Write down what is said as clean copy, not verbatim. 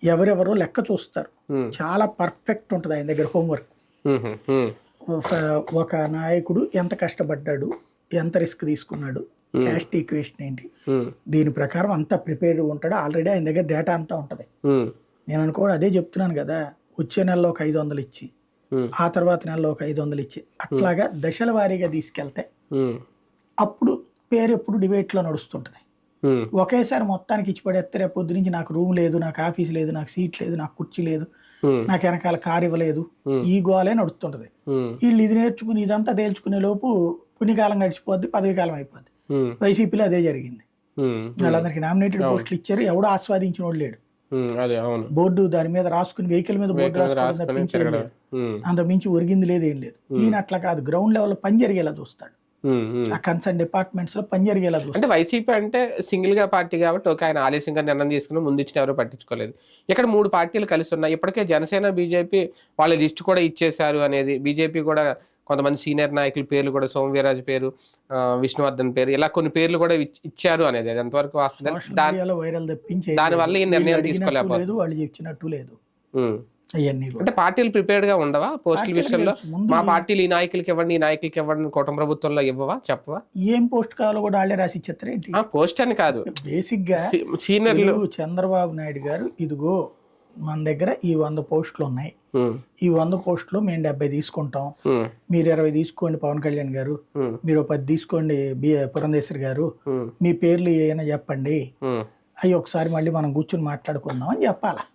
ఎవరెవరో లెక్క చూస్తారు. హ్మ్. చాలా పర్ఫెక్ట్ ఉంటుంది ఆయన దగ్గర హోంవర్క్. హుహు. హ్మ్. ఒక నాయకుడు ఎంత కష్టపడ్డాడు, ఎంత రిస్క్ తీసుకున్నాడు, క్యాస్ట్ ఈక్వేషన్ ఏంటి, హ్మ్. దీని ప్రకారం అంతా ప్రిపేర్డ్ ఉంటాడు. ఆల్రెడీ ఆయన దగ్గర డేటా అంతా ఉంటుంది. హ్మ్. నేను అనుకోవడం అదే చెప్తున్నాను కదా, వచ్చే నెలలో ఒక 500 ఇచ్చి, హ్మ్. ఆ తర్వాత నెలలో ఒక 500 ఇచ్చి, అట్లాగా దశల వారీగా తీసుకెళ్తే హ్మ్. అప్పుడు పేరు ఎప్పుడు డిబేట్లో నడుస్తుంటుంది. హ్మ్. ఒకేసారి మొత్తానికి ఇచ్చి పడేస్తే రేపు పొద్దు నుంచి నాకు రూమ్ లేదు, నాకు ఆఫీస్ లేదు, నాకు సీట్ లేదు, నాకు కుర్చీ లేదు, హ్మ్. నాకు వెనకాల కారు ఇవ్వలేదు, హ్మ్. ఈ గోలే నడుస్తుంటది. హ్మ్. వీళ్ళు ఇది నేర్చుకుని ఇదంతా తేల్చుకునే లోపు పుణ్యకాలం గడిచిపోద్ది, పదవీకాలం అయిపోద్ది. హ్మ్. వైసీపీలో అదే జరిగింది. హ్మ్. వాళ్ళందరికీ నామినేటెడ్ అవును. పోస్టులు ఇచ్చారు, ఎవడో ఆస్వాదించిన వాడు లేడు. అదే అవును. బోర్డు దాని మీద రాసుకుని వెహికల్ మీద బోర్డు వెహికల్ మీద రాసుకోవడం రాసుకొని తప్పించి ఏం తిరగడం. లేదు. హ్మ్. అంత మించి ఒరిగింది లేదు, ఏం లేదు. ఈయన అట్లా కాదు, గ్రౌండ్ లెవెల్లో పని జరిగేలా చూస్తాడు. హ్మ్. హ్మ్. ఆ కన్సర్న్ డిపార్ట్మెంట్స్ లో పని జరిగేలా అంటే చూస్తాడు. వైసీపీ అంటే సింగిల్ గా పార్టీ కాబట్టి ఓకే, ఆయన ఆలస్యంగా నిర్ణయం తీసుకుని ముందు ఇచ్చిన ఎవరు పట్టించుకోలేదు. ఇక్కడ 3 పార్టీలు కలిసి ఉన్నాయి. ఇప్పటికే జనసేన, బీజేపీ వాళ్ళ లిస్ట్ కూడా ఇచ్చేశారు అనేది. బీజేపీ కూడా కొంతమంది సీనియర్ నాయకుల పేర్లు కూడా, సోమవీరాజు పేరు, విష్ణువర్ధన్ పేరు, ఇలా కొన్ని పేర్లు కూడా ఇచ్చారు అనేది. అది ఎంతవరకు వాస్తవం? సోషల్ మీడియాలో వైరల్ తప్పించి ఏం దాని లేదు. వల్ల ఈ వీళ్ళు నిర్ణయం అడిగినట్టు లేదు, తీసుకోలేకపోతుంది. వాళ్ళు చెప్పినట్టు లేదు. ఉమ్. అవన్నీ అంటే కూడా పార్టీలు ప్రిపేర్డ్ గా ఉండవా పోస్టుల పార్టీలకు విషయంలో? తెలుసు ముందు మా పార్టీలు ఈ నాయకులకి ఇవ్వండి, ఈ నాయకులకి ఇవ్వండి, కుటుంబ ప్రభుత్వంలో ఇవ్వవా, చెప్పవా? ఏం పోస్ట్ కావాలో కూడా వాళ్ళే రాసి ఇచ్చేస్తారు ఏంటి. పోస్ట్ అని కాదు, బేసిక్ గా సీనియర్లు. తెలుగు చంద్రబాబు నాయుడు గారు, ఇదిగో మన దగ్గర ఈ 100 పోస్టులు ఉన్నాయి, ఉమ్. ఈ 100 పోస్టులు మేము 70 తీసుకుంటాం, ఉమ్. మీరు 20 తీసుకోండి పవన్ కళ్యాణ్ గారు, ఉమ్. మీరు 10 తీసుకోండి పురంధేశ్వరి గారు, ఉమ్. మీ పేర్లు ఏమైనా చెప్పండి, ఉమ్. అవి ఒకసారి మళ్ళీ మనం కూర్చుని మాట్లాడుకుందాం అని చెప్పాలా.